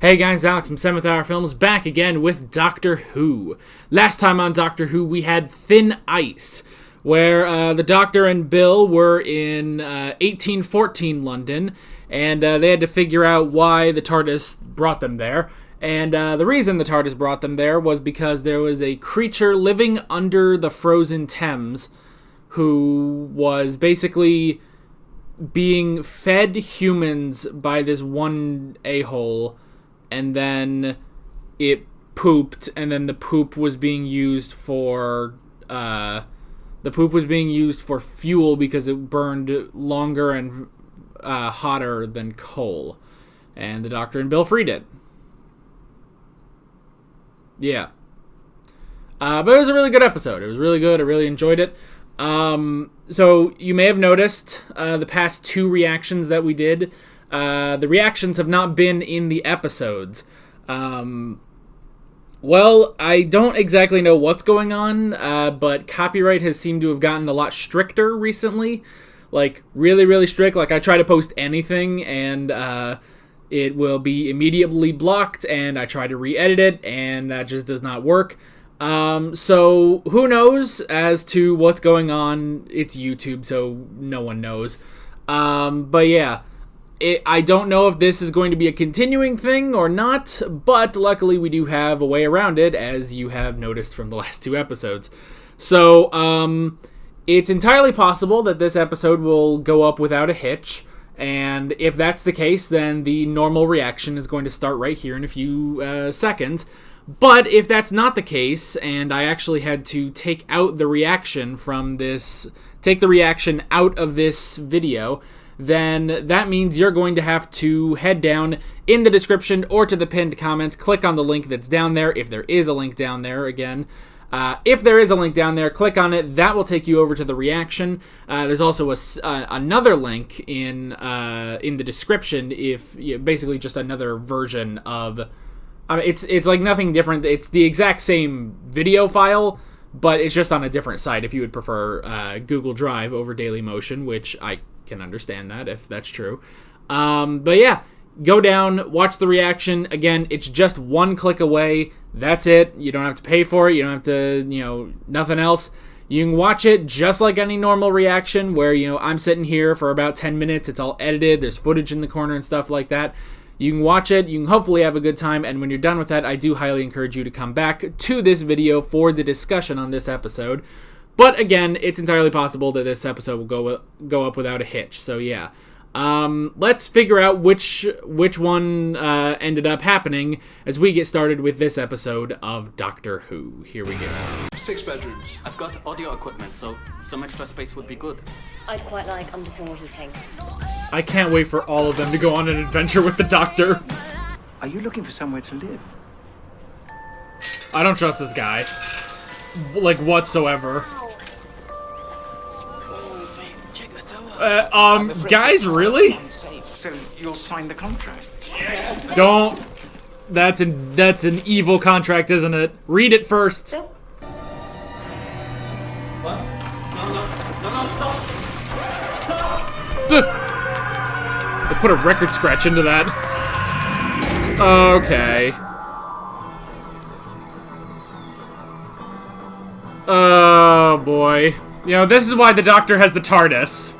Hey guys, Alex from 7th Hour Films back again with Doctor Who. Last time on Doctor Who we had Thin Ice, where the Doctor and Bill were in 1814 London, and they had to figure out why the TARDIS brought them there. And the reason the TARDIS brought them there was because there was a creature living under the frozen Thames who was basically being fed humans by this one a-hole, and then it pooped, and then the poop was being used for fuel because it burned longer and hotter than coal. And the Doctor and Bill freed it. Yeah. But it was a really good episode. It was really good. I really enjoyed it. So you may have noticed the past two reactions that we did. The reactions have not been in the episodes. Well, I don't exactly know what's going on, but copyright has seemed to have gotten a lot stricter recently. Like, really, really strict. Like, I try to post anything, and it will be immediately blocked, and I try to re-edit it, and that just does not work. So who knows as to what's going on? It's YouTube, so no one knows. But yeah. I don't know if this is going to be a continuing thing or not, but luckily we do have a way around it, as you have noticed from the last two episodes. So, it's entirely possible that this episode will go up without a hitch, and if that's the case, then the normal reaction is going to start right here in a few seconds. But if that's not the case, and I actually had to take the reaction out of this video, then that means you're going to have to head down in the description or to the pinned comment, click on the link that's down there, if there is a link down there again. If there is a link down there, click on it. That will take you over to the reaction. There's also another link in the description, basically just another version of... it's like nothing different. It's the exact same video file, but it's just on a different site if you would prefer Google Drive over Dailymotion, which I can understand that if that's true. But yeah, go down, watch the reaction. Again, it's just one click away. That's it. You don't have to pay for it. You don't have to, nothing else. You can watch it just like any normal reaction where, I'm sitting here for about 10 minutes. It's all edited. There's footage in the corner and stuff like that. You can watch it. You can hopefully have a good time. And when you're done with that, I do highly encourage you to come back to this video for the discussion on this episode. But again, it's entirely possible that this episode will go up without a hitch. So yeah, let's figure out which one ended up happening as we get started with this episode of Doctor Who. Here we go. 6 bedrooms. I've got audio equipment, so some extra space would be good. I'd quite like underfloor heating. I can't wait for all of them to go on an adventure with the Doctor. Are you looking for somewhere to live? I don't trust this guy, like, whatsoever. Guys, really? So you'll sign the contract? Don't. That's an evil contract, isn't it? Read it first. So, What? No, stop! They put a record scratch into that. Okay. Oh, boy. This is why the Doctor has the TARDIS.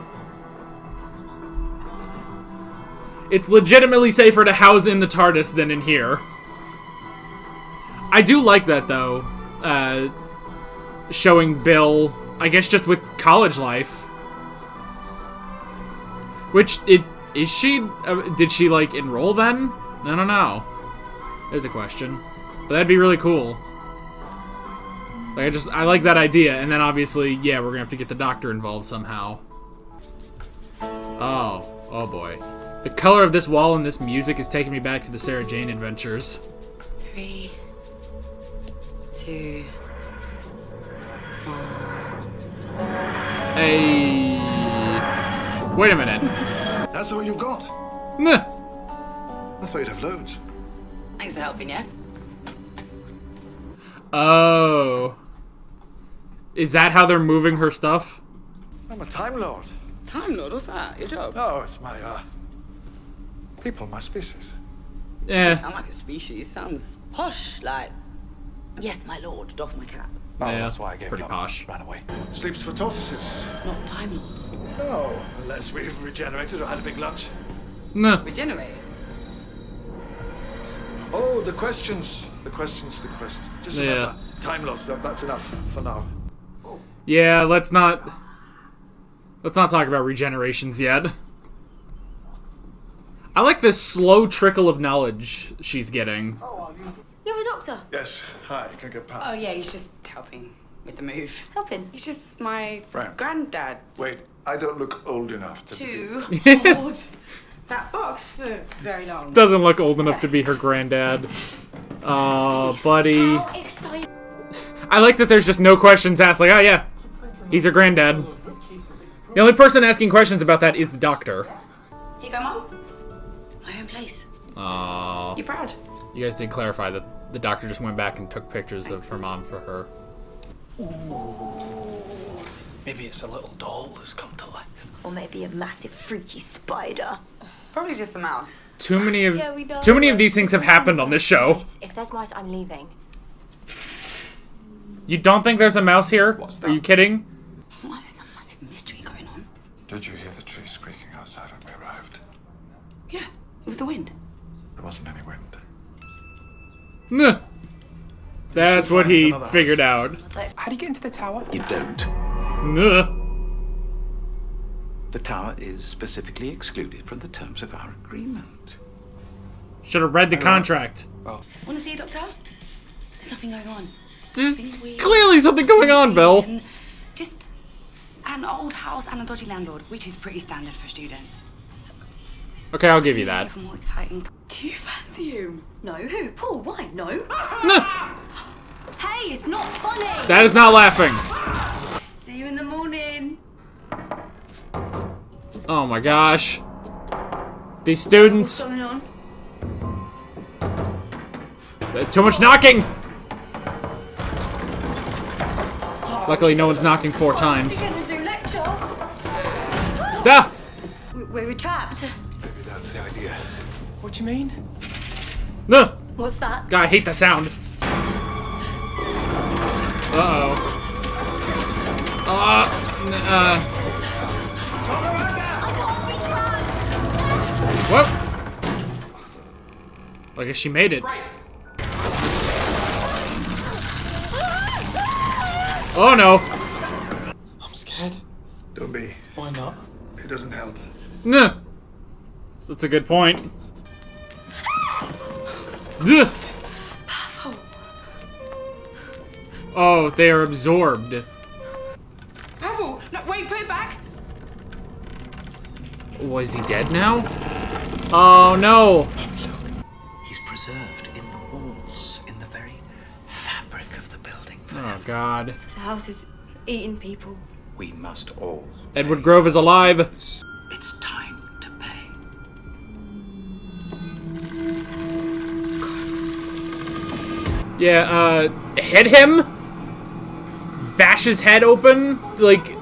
It's legitimately safer to house in the TARDIS than in here. I do like that, though. Showing Bill, I guess, just with college life. Which, is she... did she, like, enroll then? I don't know. There's a question. But that'd be really cool. Like, I like that idea, and then obviously, yeah, we're gonna have to get the Doctor involved somehow. Oh boy. The color of this wall and this music is taking me back to the Sarah Jane adventures. 3, 2, 1. Hey. Wait a minute. That's all you've got? Nah. I thought you'd have loads. Thanks for helping, yeah? Oh. Is that how they're moving her stuff? I'm a Time Lord. Time Lord, what's that? Your job? No, it's my, people, my species. Sound like a species. Sounds posh, like. Yes, my lord, doff my cap. Oh, Yeah, that's why I gave pretty it up. posh. Ran away. Sleeps for tortoises. Not Time Lords. No, unless we've regenerated or had a big lunch. Nah. Regenerate. Oh, the questions. Just Yeah. remember, Time Lords, that's enough for now. Yeah, let's not talk about regenerations yet. I like this slow trickle of knowledge she's getting. You're a doctor. Yes, hi, can I get past? Oh, yeah, he's just helping with the move. Helping. He's just my Fran. granddad. Wait, I don't look old enough to To hold that box for very long. Doesn't look old enough to be her granddad. Buddy. How exciting. I like that there's just no questions asked. Like, oh yeah, he's her granddad. The only person asking questions about that is the doctor. Here you go, Mum. My own place. Aww. You proud? You guys did clarify that the doctor just went back and took pictures of her mom for her. Maybe it's a little doll that's come to life. Or maybe a massive freaky spider. Probably just a mouse. Too many of Yeah, we know. too many of these things have happened on this show. If there's mice, I'm leaving. You don't think there's a mouse here? What's Are that? you kidding? It's not like there's some massive mystery going on. Did you hear the trees squeaking outside when we arrived? Yeah, it was the wind. There wasn't any wind. Nah. That's what he figured out. How do you get into the tower? You don't. Nah. The tower is specifically excluded from the terms of our agreement. Should have read the contract. Want to see, Doctor? There's nothing going on. There's Nothing weird. clearly something going on, Bill. Just an old house and a dodgy landlord, which is pretty standard for students. Okay, I'll give you that. Even more exciting. Do you fancy him? No, who? Paul, why? No. Nah. Hey, it's not funny. That is not laughing. See you in the morning. Oh my gosh. These students. What's going on? Too much knocking! Luckily, no one's knocking 4 times. What's he gonna do? Lecture? Ah! We were trapped. Maybe that's the idea. What do you mean? No! What's that? God, I hate the sound. Uh-oh. What? I guess she made it. Oh no. I'm scared. Don't be. Why not? It doesn't help. Nah. That's a good point. Ugh. Oh, they are absorbed. Pavel! No, wait, put it back! Was he dead now? Oh no. He's preserved in the walls, in the very fabric of the building. Oh god. The house is eating people. We must all. Edward Grove is alive. It's time to pay. Yeah, hit him? Bash his head open? Like...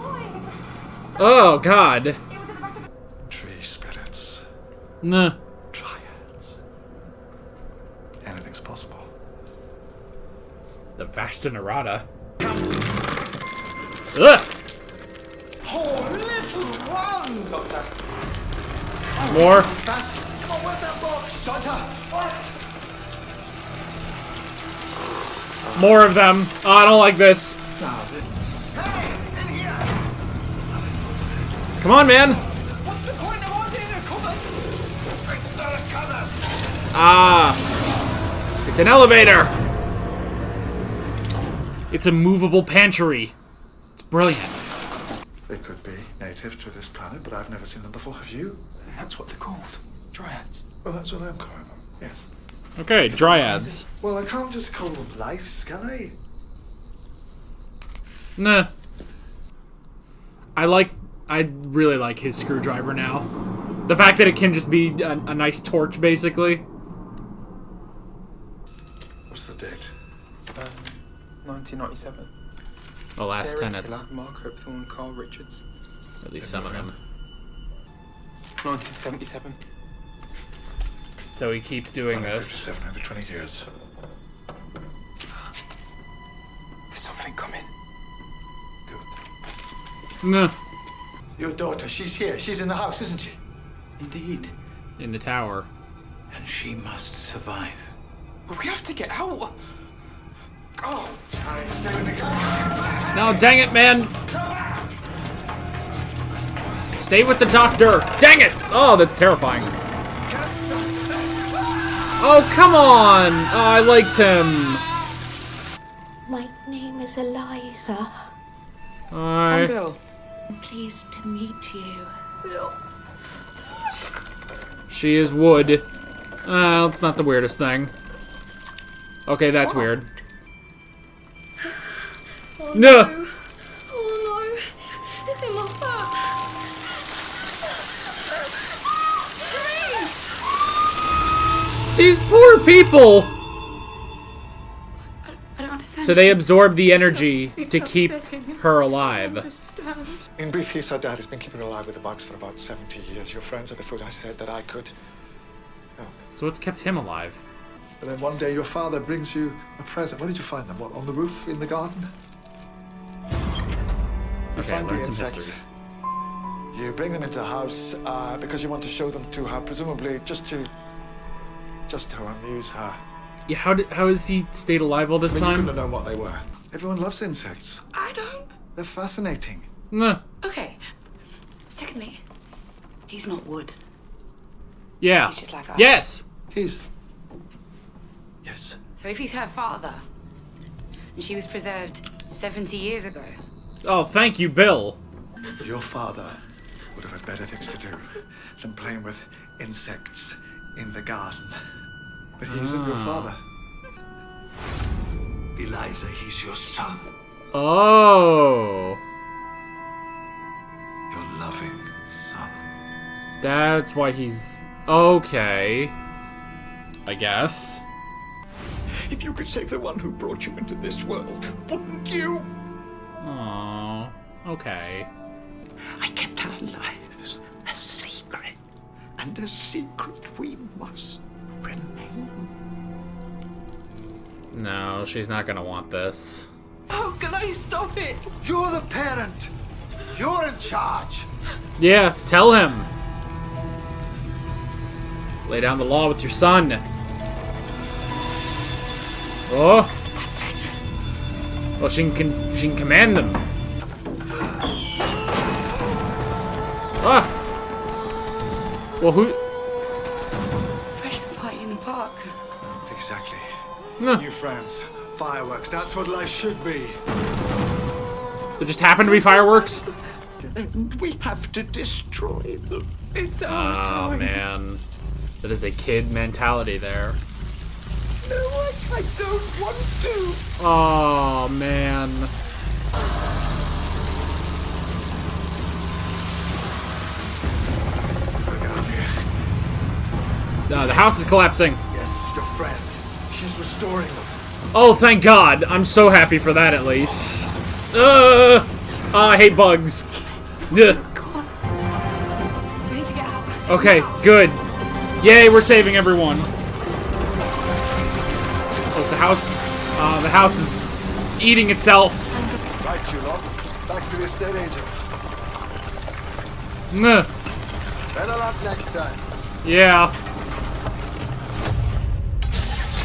Oh, God. Tree spirits. Nah. Dryads. Anything's possible. The Vashta Narada. Ugh! Oh, little one! Doctor. More? Fast! Come on, where's that box? Doctor! What? More of them. Oh, I don't like this. Come on, man. What's the point? I want in a cover! It's not a cover! Ah. It's an elevator. It's a movable pantry. It's brilliant. They could be native to this planet, but I've never seen them before. Have you? That's what they're called. Dryads. Well, that's what I'm calling them. Yes. Okay, dryads. Well, I can't just call them lice, can I? Nah. I really like his screwdriver now. The fact that it can just be a nice torch, basically. What's the date? 1997. The last Sarah tenants. Tiller, Mark Hopethorne, Carl Richards. At least some of them. 1977. So he keeps doing I've been here this. for 720 years. There's something coming. Good. Nah. Your daughter, she's here. She's in the house, isn't she? Indeed. In the tower. And she must survive. But we have to get out. Oh, Harry, stay with the gun. No, dang it, man! Stay with the doctor! Dang it! Oh, that's terrifying. Oh, come on! Oh, I liked him. My name is Eliza. Alright. Bill. I'm pleased to meet you. She is wood. It's not the weirdest thing. Okay, that's weird. Oh, No! no. Oh no. It's in my foot. These poor people! I don't understand. So they absorb the energy It's to keep upsetting. her I alive. understand. In brief, he said Dad has been keeping her alive with the bugs for about 70 years. Your friends at the foot, I said that I could help. So what's kept him alive? And then one day your father brings you a present. Where did you find them? What, on the roof in the garden? Okay, I Find the learned some insects. history. You bring them into the house because you want to show them to her, presumably just to amuse her. Yeah, how has he stayed alive all this I mean, you time? couldn't have known what they were. Everyone loves insects. I don't. They're fascinating. Nah. Okay. Secondly, he's not wood. Yeah. He's just like us. Yes! Yes. So if he's her father, and she was preserved 70 years ago, Oh, thank you, Bill. Your father would have had better things to do than playing with insects in the garden. But he isn't your father. Eliza, he's your son. Oh. Your loving son. That's why he's... Okay. I guess. If you could save the one who brought you into this world, wouldn't you? Oh. Okay. I kept our lives a secret. And a secret we must remain. No, she's not gonna want this. how can I stop it? You're the parent. You're in charge. Yeah, tell him. Lay down the law with your son. Oh. Well, she can command them. Ah. Well, who? Precious party in the park. Exactly. Nah. New friends, fireworks. That's what life should be. There just happened to be fireworks. And we have to destroy them. It's our Oh time. man, that is a kid mentality there. No, I don't want to. Oh man. Look out here. No, the house is collapsing. Yes, your friend. She's restoring them. Oh, thank God! I'm so happy for that at least. I hate bugs. Ugh. We need to get out. Okay, good. Yay, we're saving everyone. Oh, the house is eating itself. Right, you lot. Back to the estate agents. Ugh. Better luck next time. Yeah.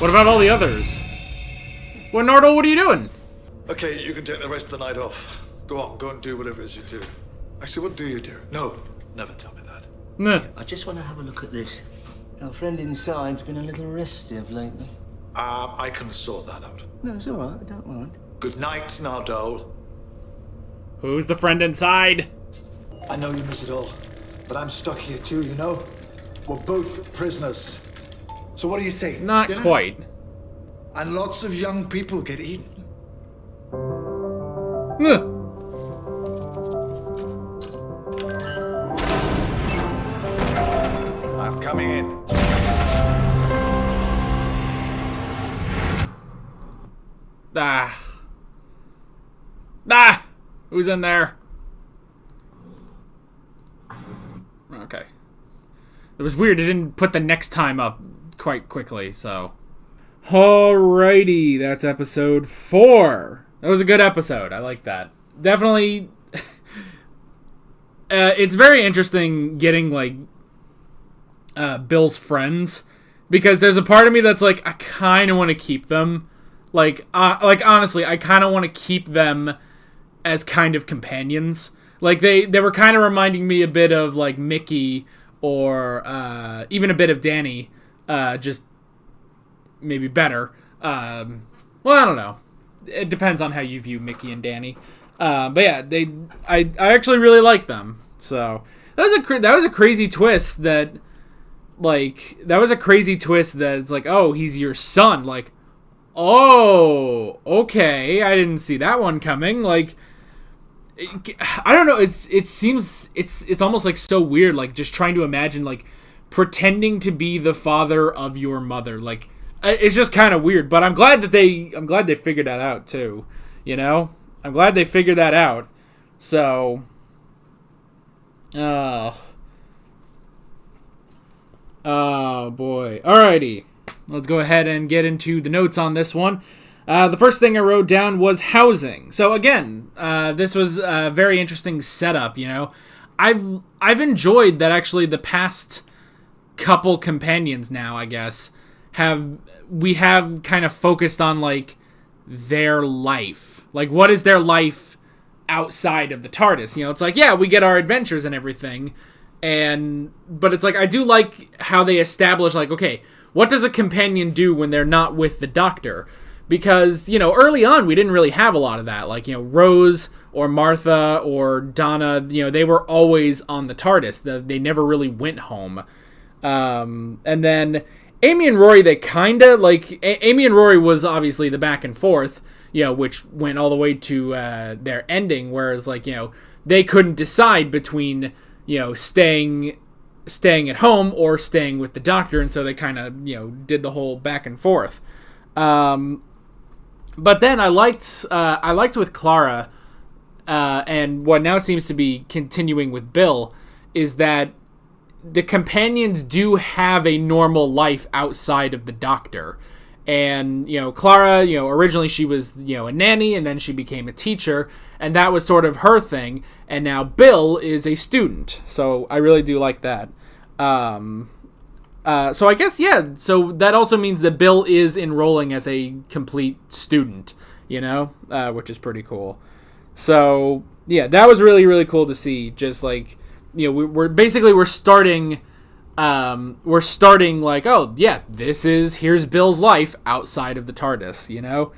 What about all the others? Well, Nardo, what are you doing? Okay, you can take the rest of the night off. Go on, go and do whatever it is you do. Actually, what do you do? No, never tell me that. Nah. I just want to have a look at this. Our friend inside's been a little restive lately. I can sort that out. No, it's all right. I don't mind. Good night, Nardole. Who's the friend inside? I know you miss it all, but I'm stuck here too, you know? We're both prisoners. So what do you say? Not Dinner? quite. And lots of young people get eaten. Ugh. I'm coming in. Who's in there? Okay. It was weird, it didn't put the next time up. quite quickly. So, alrighty, that's episode 4. That was a good episode. I like that. Definitely, it's very interesting getting like Bill's friends, because there's a part of me that's like, I kind of want to keep them. Like honestly, I kind of want to keep them as kind of companions. Like they were kind of reminding me a bit of like Mickey or even a bit of Danny, just maybe better. Well, I don't know. It depends on how you view Mickey and Danny. But yeah, I actually really like them. So that was a crazy twist that, like, it's like, oh, he's your son. Like, oh, okay, I didn't see that one coming. Like, I don't know. It seems it's almost like so weird. Like, just trying to imagine like pretending to be the father of your mother. Like, it's just kind of weird. But I'm glad they figured that out too. You know, I'm glad they figured that out. So, oh boy. Alrighty. Let's go ahead and get into the notes on this one. The first thing I wrote down was housing. So again, this was a very interesting setup, you know. I've enjoyed that actually the past couple companions now, I guess, we have kind of focused on like their life. Like, what is their life outside of the TARDIS? You know, it's like, yeah, we get our adventures and everything, but it's like, I do like how they establish like, okay, what does a companion do when they're not with the Doctor? Because, you know, early on, we didn't really have a lot of that. Like, you know, Rose or Martha or Donna, you know, they were always on the TARDIS. They never really went home. And then Amy and Rory, they kind of, like, Amy and Rory was obviously the back and forth, you know, which went all the way to their ending. Whereas, like, you know, they couldn't decide between, you know, staying at home or staying with the Doctor. And so they kind of, you know, did the whole back and forth. But then I liked with Clara, and what now seems to be continuing with Bill, is that the companions do have a normal life outside of the Doctor. And, you know, Clara, you know, originally she was, you know, a nanny, and then she became a teacher, and that was sort of her thing. And now Bill is a student, so I really do like that. So I guess, yeah, so that also means that Bill is enrolling as a complete student, you know, which is pretty cool. So, yeah, that was really, really cool to see. Just like, you know, we're starting like, oh, yeah, here's Bill's life outside of the TARDIS, you know?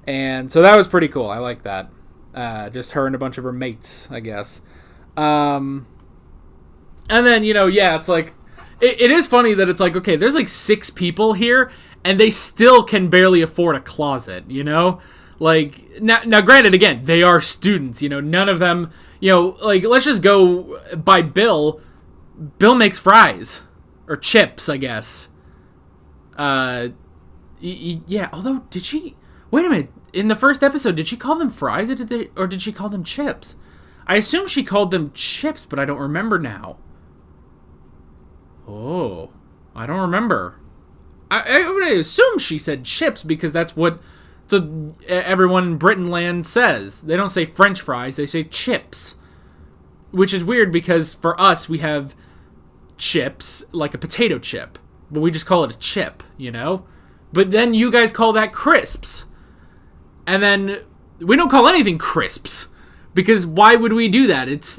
And so that was pretty cool. I like that. Just her and a bunch of her mates, I guess. And then, you know, yeah, it's like, it is funny that it's like, okay, there's like 6 people here, and they still can barely afford a closet, you know? Like, now granted, again, they are students, you know, none of them, you know, like, let's just go by Bill. Bill makes fries. Or chips, I guess. Yeah, although, did she... Wait a minute, in the first episode, did she call them fries, or did she call them chips? I assume she called them chips, but I don't remember now. Oh, I don't remember. I would assume she said chips because that's what everyone in Britainland says. They don't say French fries, they say chips. Which is weird because for us, we have chips, like a potato chip. But we just call it a chip, you know? But then you guys call that crisps. And then we don't call anything crisps. Because why would we do that? It's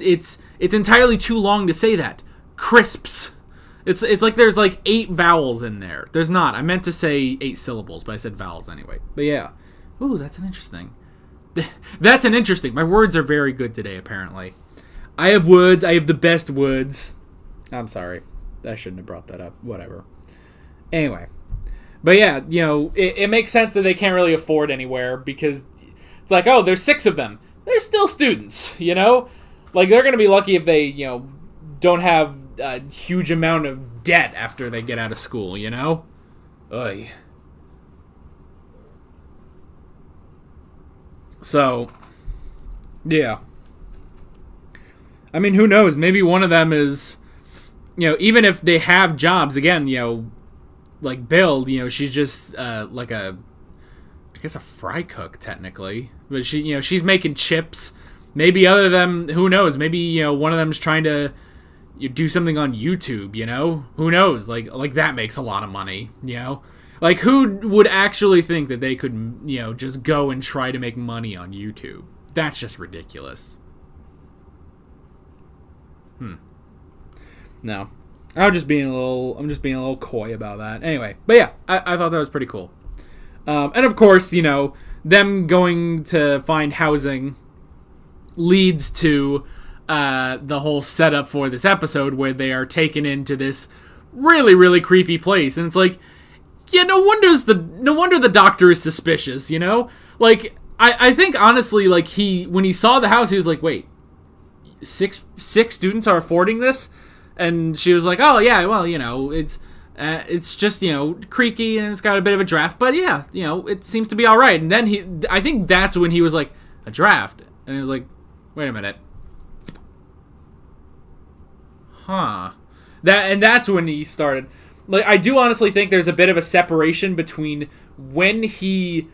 entirely too long to say that. Crisps. It's like there's like 8 vowels in there. There's not. I meant to say 8 syllables, but I said vowels anyway. But yeah. Ooh, that's an interesting. My words are very good today, apparently. I have words. I have the best words. I'm sorry. I shouldn't have brought that up. Whatever. Anyway. But yeah, you know, it makes sense that they can't really afford anywhere because it's like, oh, there's 6 of them. They're still students, you know? Like, they're going to be lucky if they, you know, don't have a huge amount of debt after they get out of school, you know? Ugh. So, yeah. I mean, who knows? Maybe one of them is, you know, even if they have jobs, again, you know, like Bill, you know, she's just like a, I guess a fry cook technically, but she, you know, she's making chips. Maybe other than, who knows? Maybe, you know, one of them's trying to do something on YouTube. You know, who knows? Like that makes a lot of money. You know, like who would actually think that they could, you know, just go and try to make money on YouTube? That's just ridiculous. No, I'm just being a little coy about that. Anyway, but yeah, I thought that was pretty cool. And of course, you know, them going to find housing leads to the whole setup for this episode where they are taken into this really, really creepy place. And it's like, yeah, no wonder the doctor is suspicious, you know? Like, I think honestly, like when he saw the house, he was like, wait, six students are affording this? And she was like, oh yeah, well, you know, it's just, you know, creaky and it's got a bit of a draft, but yeah, you know, it seems to be all right. And then I think that's when he was like, a draft, and he was like, wait a minute, huh? That's when he started. Like, I do honestly think there's a bit of a separation between when he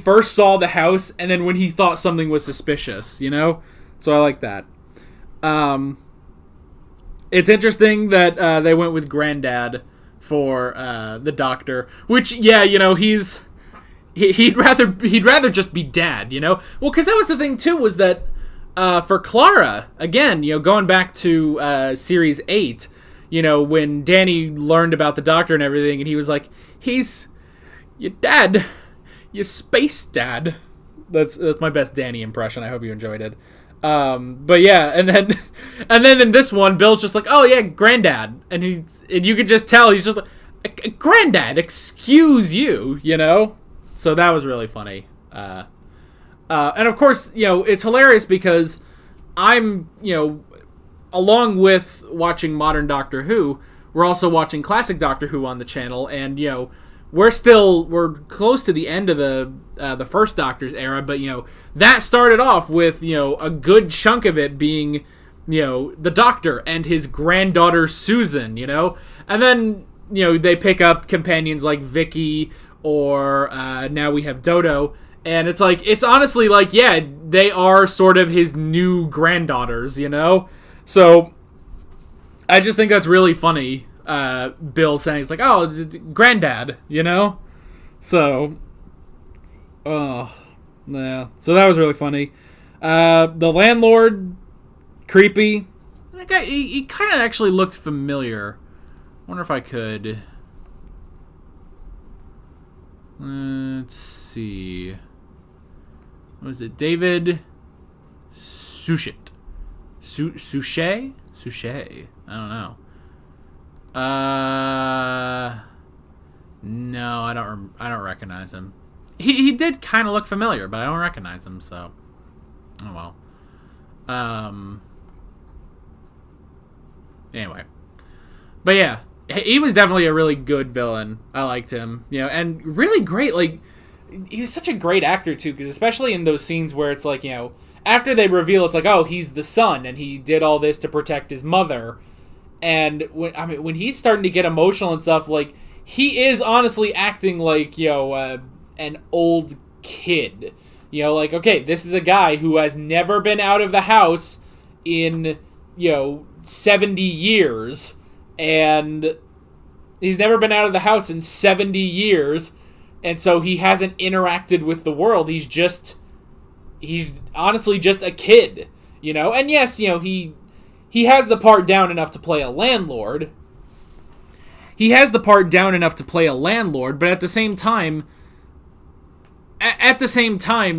first saw the house and then when he thought something was suspicious, you know? So I like that. It's interesting that they went with Granddad for the doctor, which, yeah, you know, he'd rather just be Dad, you know? Well, because that was the thing too, was that for Clara, again, you know, going back to series 8, you know, when Danny learned about the doctor and everything, and he was like, he's your dad, your space dad. That's my best Danny impression. I hope you enjoyed it. But yeah, and then in this one, Bill's just like, oh yeah, Granddad, and you could just tell he's just like, Granddad, excuse you, you know. So that was really funny. And of course, you know, it's hilarious because I'm, you know, along with watching modern Doctor Who, we're also watching classic Doctor Who on the channel, and you know, we're close to the end of the first Doctor's era, but you know, that started off with, you know, a good chunk of it being, you know, the Doctor and his granddaughter Susan, you know, and then, you know, they pick up companions like Vicky, or now we have Dodo, and it's like, it's honestly like, yeah, they are sort of his new granddaughters, you know. So I just think that's really funny. Bill saying, it's like, oh, Granddad, you know? So, yeah. So that was really funny. The landlord, creepy. That guy, he kind of actually looked familiar. Wonder if I could... Let's see. What is it? David Suchet. Suchet? Suchet. I don't know. No, I don't recognize him. He did kind of look familiar, but I don't recognize him, so oh well. Anyway. But yeah, he was definitely a really good villain. I liked him, you know, and really great, like, he was such a great actor too, because especially in those scenes where it's like, you know, after they reveal it's like, oh, he's the son and he did all this to protect his mother. And when he's starting to get emotional and stuff, like, he is honestly acting like, you know, an old kid. You know, like, okay, this is a guy who has never been out of the house in, you know, 70 years. And he's never been out of the house in 70 years. And so he hasn't interacted with the world. He's honestly just a kid, you know? And yes, you know, he has the part down enough to play a landlord. But at the same time,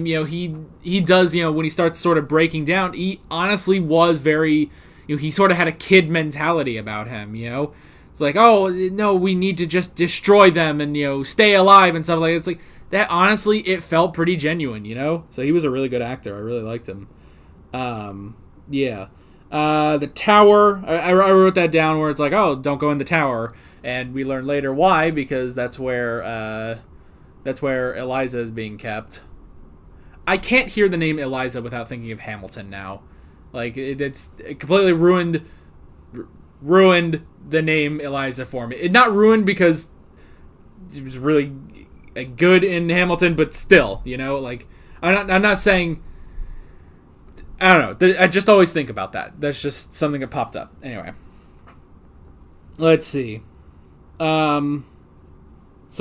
you know, he does, you know, when he starts sort of breaking down, he honestly was very, you know, he sort of had a kid mentality about him, you know? It's like, oh, no, we need to just destroy them and, you know, stay alive and stuff like that. It's like, that honestly, it felt pretty genuine, you know? So he was a really good actor. I really liked him. Yeah. The tower, I wrote that down where it's like, oh, don't go in the tower. And we learn later why, because that's where Eliza is being kept. I can't hear the name Eliza without thinking of Hamilton now. Like, it's completely ruined ruined the name Eliza for me. It not ruined because it was really good in Hamilton, but still, like I'm not saying. I don't know. I just always think about that. That's just something that popped up. Anyway, let's see. So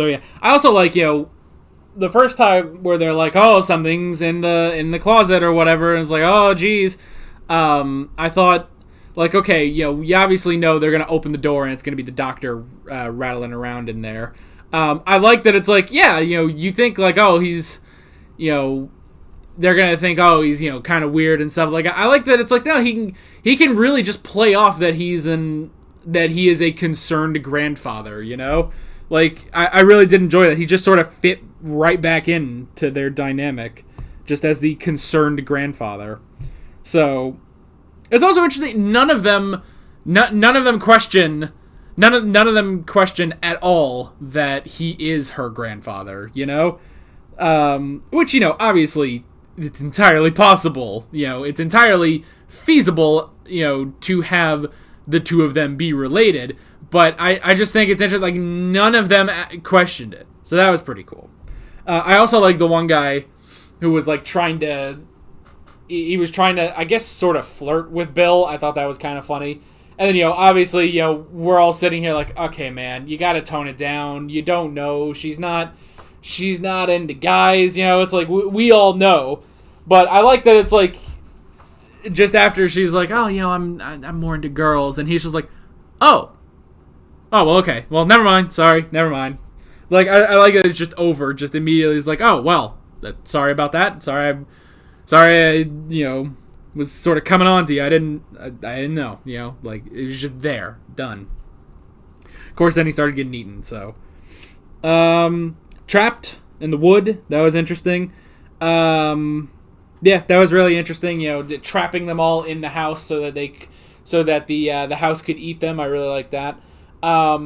yeah, I also like the first time where they're like, oh, something's in the closet or whatever, and it's like, oh, geez. I thought, like, okay, you obviously know they're gonna open the door and it's gonna be the doctor rattling around in there. I like that it's like, yeah, you think like, oh, he's, they're gonna think, oh, he's kind of weird and stuff. Like, I like that it's like, no, he can really just play off that he is a concerned grandfather. Like, I really did enjoy that. He just sort of fit right back into their dynamic, just as the concerned grandfather. So it's also interesting. None of them question at all that he is her grandfather. Which obviously it's entirely possible. It's entirely feasible. To have the two of them be related. But I just think it's interesting. Like, none of them questioned it, so that was pretty cool. I also like the one guy who was like trying to, I guess, sort of flirt with Bill. I thought that was kind of funny. And then, obviously, we're all sitting here like, okay, man, you got to tone it down. You don't know. She's not into guys. It's like, we all know. But I like that it's like, just after she's like, oh, I'm more into girls. And he's just like, oh, well, okay. Well, never mind. Sorry. Never mind. Like, I like that it's just over. Just immediately it's like, oh, well, sorry about that. Sorry I was sort of coming on to you. I didn't know, like, it was just there. Done. Of course, then he started getting eaten, so. Trapped in the wood. That was interesting. Yeah, that was really interesting, trapping them all in the house so that the house could eat them. I really like that. Now,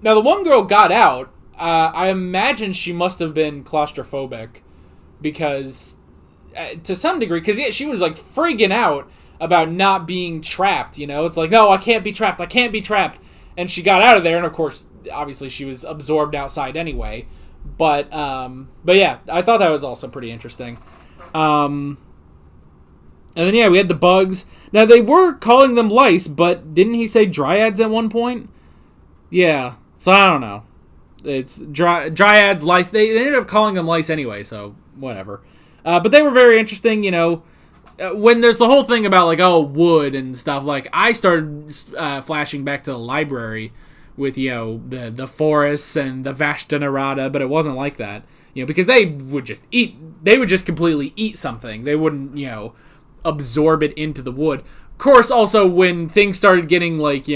the one girl got out. I imagine she must have been claustrophobic because, to some degree, because yeah, she was like freaking out about not being trapped. It's like, no, I can't be trapped. I can't be trapped. And she got out of there, and of course, obviously, she was absorbed outside anyway. But yeah, I thought that was also pretty interesting. And then yeah, we had the bugs. Now they were calling them lice, but didn't he say dryads at one point? Yeah, so I don't know. It's dryads, lice. They ended up calling them lice anyway, so whatever. But they were very interesting, when there's the whole thing about like, oh, wood and stuff. Like, I started flashing back to the library with the forests and the Vashta Nerada, but it wasn't like that. Because they would just completely eat something. They wouldn't absorb it into the wood. Of course, also when things started getting like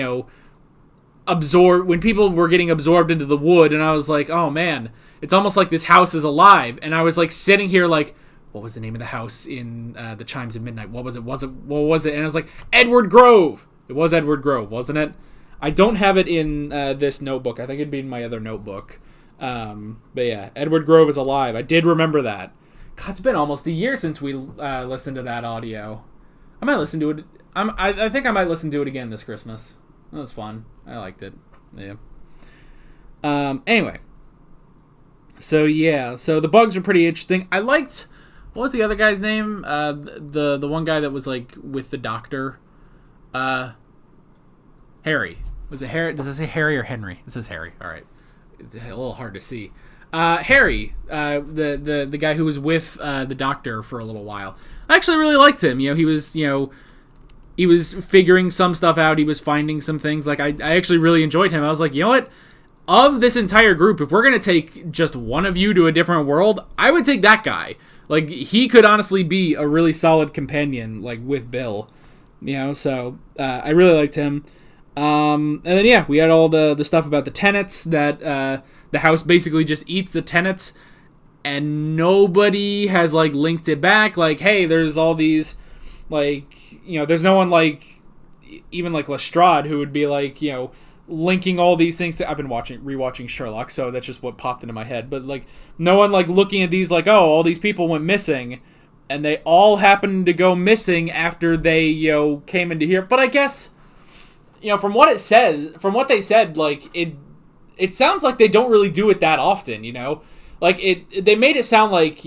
when people were getting absorbed into the wood, and I was like, oh man, it's almost like this house is alive. And I was like sitting here like, what was the name of the house in The Chimes of Midnight? What was it? What was it? And I was like, Edward Grove. It was Edward Grove, wasn't it? I don't have it in this notebook. I think it'd be in my other notebook. But yeah, Edward Grove is alive. I did remember that. God, it's been almost a year since we listened to that audio. I might listen to it. I think I might listen to it again this Christmas. That was fun. I liked it. Yeah. Anyway. So yeah. So the bugs were pretty interesting. I liked. What was the other guy's name? The one guy that was like with the doctor. Harry. Was it Harry? Does it say Harry or Henry? It says Harry. All right. It's a little hard to see. Harry, the guy who was with the doctor for a little while. I actually really liked him. He was figuring some stuff out. He was finding some things. Like, I actually really enjoyed him. I was like, you know what? Of this entire group, if we're going to take just one of you to a different world, I would take that guy. Like, he could honestly be a really solid companion, like, with Bill. So I really liked him. And then, yeah, we had all the stuff about the tenants that the house basically just eats the tenants, and nobody has, like, linked it back. Like, hey, there's all these, like, there's no one, like, even, like, Lestrade who would be, like, linking all these things to... I've been rewatching Sherlock, so that's just what popped into my head. But, like, no one, like, looking at these, like, oh, all these people went missing, and they all happened to go missing after they, came into here. But I guess... from what they said, like it sounds like they don't really do it that often, Like they made it sound like,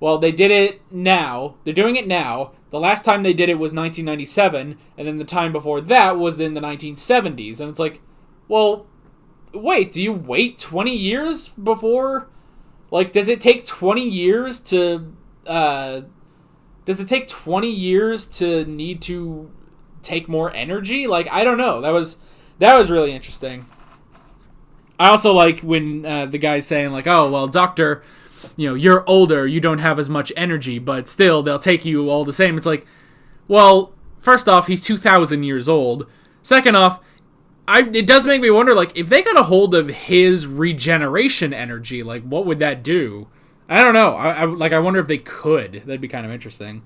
well, they did it now. They're doing it now. The last time they did it was 1997, and then the time before that was in the 1970s. And it's like, well, wait, do you wait 20 years before? Like, does it take 20 years to need to take more energy? Like, I don't know. That was really interesting. I also like when the guy's saying, like, oh, well, doctor, you're older, you don't have as much energy, but still, they'll take you all the same. It's like, well, first off, he's 2,000 years old. Second off, it does make me wonder, like, if they got a hold of his regeneration energy, like, what would that do? I don't know. I wonder if they could. That'd be kind of interesting,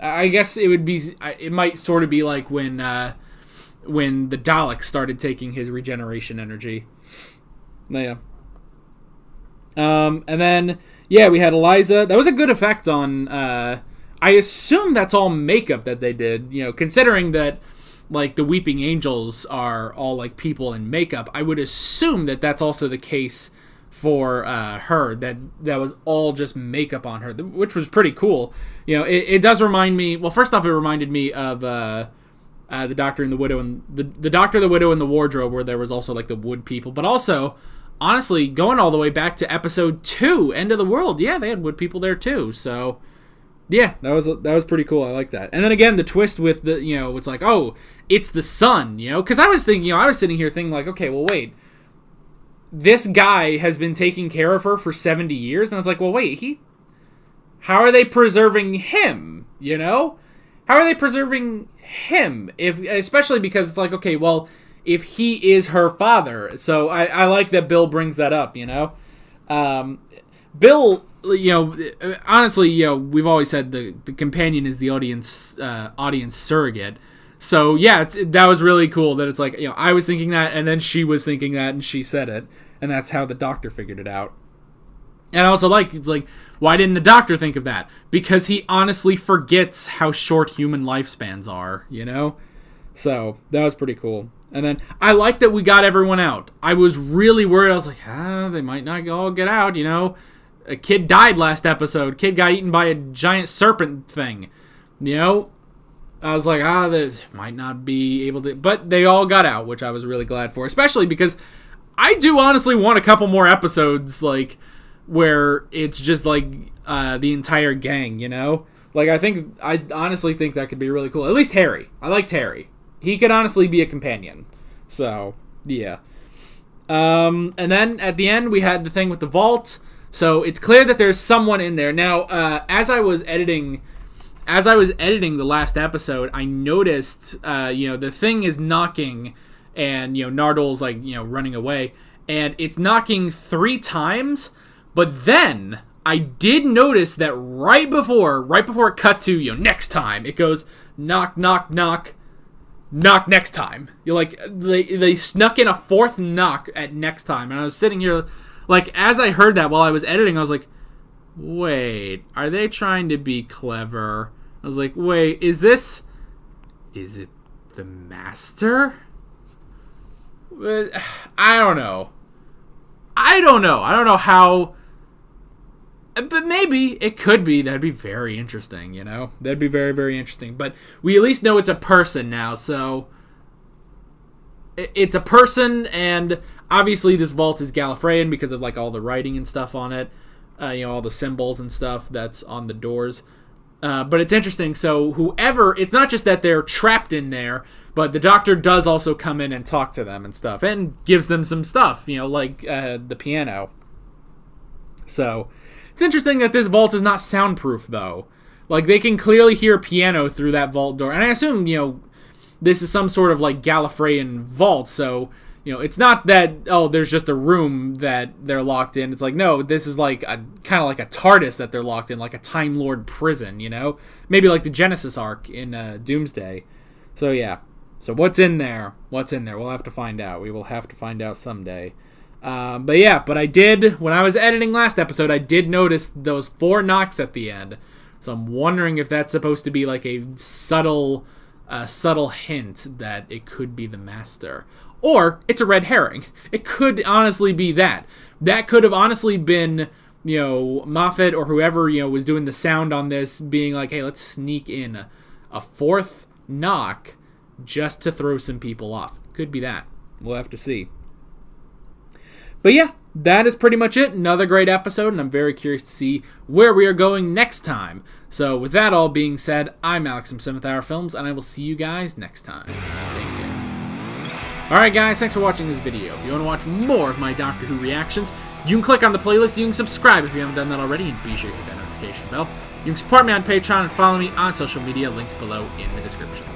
I guess it might sort of be like when the Daleks started taking his regeneration energy. Yeah. And then, we had Eliza. That was a good effect on, I assume that's all makeup that they did, considering that, like, the Weeping Angels are all, like, people in makeup. I would assume that that's also the case for her, that was all just makeup on her, which was pretty cool. It does remind me, well, first off, it reminded me of the Doctor and the Widow, and the Doctor, the Widow, and the Wardrobe, where there was also, like, the wood people, but also, honestly, going all the way back to episode 2, End of the World, they had wood people there too. So, that was pretty cool. I like that. And then again, the twist with the, it's like, oh, it's the sun, because I was thinking, I was sitting here thinking, like, okay, well, wait, this guy has been taking care of her for 70 years, and I was like, well, wait, how are they preserving him? How are they preserving him? Especially because it's like, okay, well, if he is her father. So I like that Bill brings that up, Bill, honestly, we've always said the companion is the audience surrogate. So, that was really cool that it's like, I was thinking that, and then she was thinking that, and she said it, and that's how the Doctor figured it out. And I also it's like, why didn't the Doctor think of that? Because he honestly forgets how short human lifespans are, So, that was pretty cool. And then, I like that we got everyone out. I was really worried. I was like, they might not all get out, A kid died last episode. Kid got eaten by a giant serpent thing. I was like, they might not be able to. But they all got out, which I was really glad for. Especially because I do honestly want a couple more episodes, like, where it's just, like, the entire gang, Like, I honestly think that could be really cool. At least Harry. I liked Harry. He could honestly be a companion. So, yeah. And then, at the end, we had the thing with the vault. So, it's clear that there's someone in there. Now, as I was editing the last episode, I noticed, the thing is knocking, and, Nardol's, like, running away, and it's knocking 3 times, but then I did notice that right before it cut to, next time, it goes knock, knock, knock, knock next time. You're like, they snuck in a 4th knock at next time, and I was sitting here, like, as I heard that while I was editing, I was like, wait, are they trying to be clever? I was like, wait, is it the Master? I don't know. I don't know how, but maybe it could be. That'd be very interesting, That'd be very, very interesting. But we at least know it's a person now, so it's a person, and obviously this vault is Gallifreyan because of, like, all the writing and stuff on it, all the symbols and stuff that's on the doors. But it's interesting. So it's not just that they're trapped in there, but the Doctor does also come in and talk to them and stuff, and gives them some stuff, like the piano. So it's interesting that this vault is not soundproof, though. Like, they can clearly hear piano through that vault door, and I assume this is some sort of, like, Gallifreyan vault. So it's not that, there's just a room that they're locked in. It's like, no, this is like kind of like a TARDIS that they're locked in, like a Time Lord prison, Maybe like the Genesis arc in Doomsday. So, yeah. So, what's in there? We'll have to find out. We will have to find out someday. But I did, when I was editing last episode, I did notice those 4 knocks at the end. So, I'm wondering if that's supposed to be like a subtle, subtle hint that it could be the Master. Or it's a red herring. It could honestly be that. That could have honestly been, Moffat or whoever, was doing the sound on this being like, hey, let's sneak in a fourth knock just to throw some people off. Could be that. We'll have to see. But yeah, that is pretty much it. Another great episode, and I'm very curious to see where we are going next time. So with that all being said, I'm Alex from 7th Hour Films, and I will see you guys next time. Take care. Alright guys, thanks for watching this video. If you want to watch more of my Doctor Who reactions, you can click on the playlist, you can subscribe if you haven't done that already, and be sure to hit that notification bell. You can support me on Patreon and follow me on social media, links below in the description.